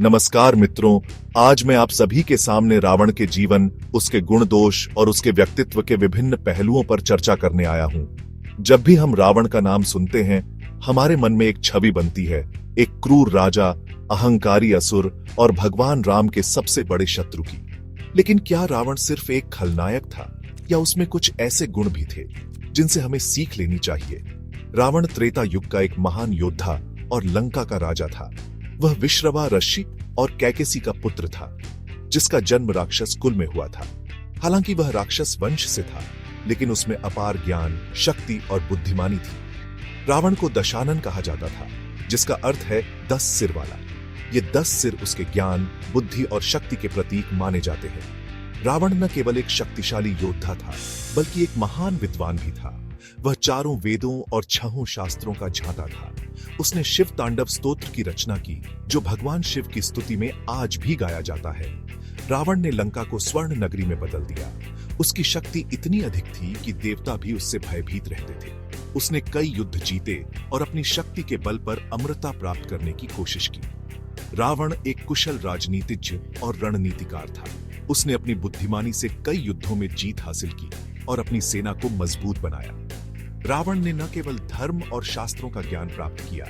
नमस्कार मित्रों, आज मैं आप सभी के सामने रावण के जीवन, उसके गुण दोष और उसके व्यक्तित्व के विभिन्न पहलुओं पर चर्चा करने आया हूं। जब भी हम रावण का नाम सुनते हैं, हमारे मन में एक छवि बनती है, एक क्रूर राजा, अहंकारी असुर और भगवान राम के सबसे बड़े शत्रु की। लेकिन क्या रावण सिर्फ एक खलनायक था या उसमें कुछ ऐसे गुण भी थे जिनसे हमें सीख लेनी चाहिए? रावण त्रेता युग का एक महान योद्धा और लंका का राजा था। वह विश्रवा ऋषि और कैकेसी का पुत्र था, जिसका जन्म राक्षस कुल में हुआ था। हालांकि वह राक्षस वंश से था, लेकिन उसमें अपार ज्ञान, शक्ति और बुद्धिमानी थी। रावण को दशानन कहा जाता था, जिसका अर्थ है 10 सिर वाला। ये 10 सिर उसके ज्ञान, बुद्धि और शक्ति के प्रतीक माने जाते हैं। रावण न केवल एक शक्तिशाली योद्धा था, बल्कि एक महान विद्वान भी था। वह चारों वेदों और 6 शास्त्रों का झांता था। उसने शिव तांडव स्तोत्र की रचना की, जो भगवान शिव की स्तुति में आज भी गाया जाता है। रावण ने लंका को स्वर्ण नगरी में बदल दिया। उसकी शक्ति इतनी अधिक थी कि देवता भी उससे भयभीत रहते थे। उसने कई युद्ध जीते और अपनी शक्ति के बल पर अमरता प्राप्त करने की कोशिश की। रावण एक कुशल राजनीतिज्ञ और रणनीतिकार था। उसने अपनी बुद्धिमानी से कई युद्धों में जीत हासिल की और अपनी सेना को मजबूत बनाया। रावण ने न केवल धर्म और शास्त्रों का ज्ञान प्राप्त किया,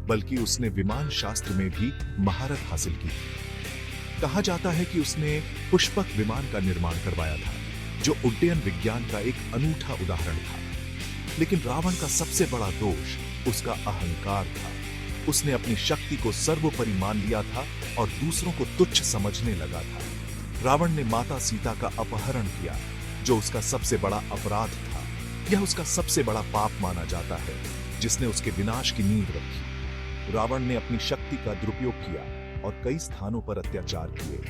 बल्कि उसने विमान शास्त्र में भी महारत हासिल की। कहा जाता है कि उसने पुष्पक विमान का निर्माण करवाया था, जो उड्डयन विज्ञान का एक अनूठा उदाहरण था। लेकिन रावण का सबसे बड़ा दोष उसका अहंकार था। उसने अपनी शक्ति को सर्वोपरि मान लिया था और दूसरों को तुच्छ समझने लगा था। रावण ने माता सीता का अपहरण किया, जो उसका सबसे बड़ा अपराध था। यह उसका सबसे बड़ा पाप माना जाता है, जिसने उसके विनाश की नींव रखी। रावण ने अपनी शक्ति का दुरुपयोग किया और कई स्थानों पर अत्याचार किए।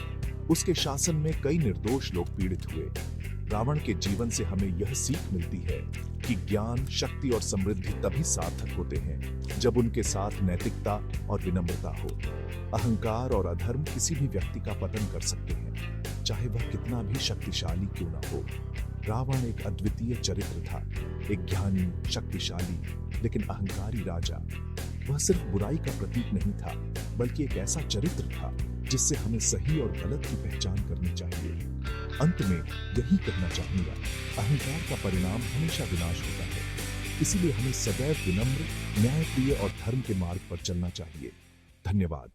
उसके शासन में कई निर्दोष लोग पीड़ित हुए। रावण के जीवन से हमें यह सीख मिलती है कि ज्ञान, शक्ति और समृद्धि तभी सार्थक होते हैं जब उनके साथ नैतिकता और विनम्रता हो। अहंकार और अधर्म किसी भी व्यक्ति का पतन कर सकते हैं, चाहे वह कितना भी शक्तिशाली क्यों न हो। रावण एक अद्वितीय चरित्र था, एक ज्ञानी, शक्तिशाली लेकिन अहंकारी राजा। वह सिर्फ बुराई का प्रतीक नहीं था, बल्कि एक ऐसा चरित्र था जिससे हमें सही और गलत की पहचान करनी चाहिए। अंत में यही कहना चाहूंगा, अहंकार का परिणाम हमेशा विनाश होता है। इसीलिए हमें सदैव विनम्र, न्यायप्रिय और धर्म के मार्ग पर चलना चाहिए। धन्यवाद।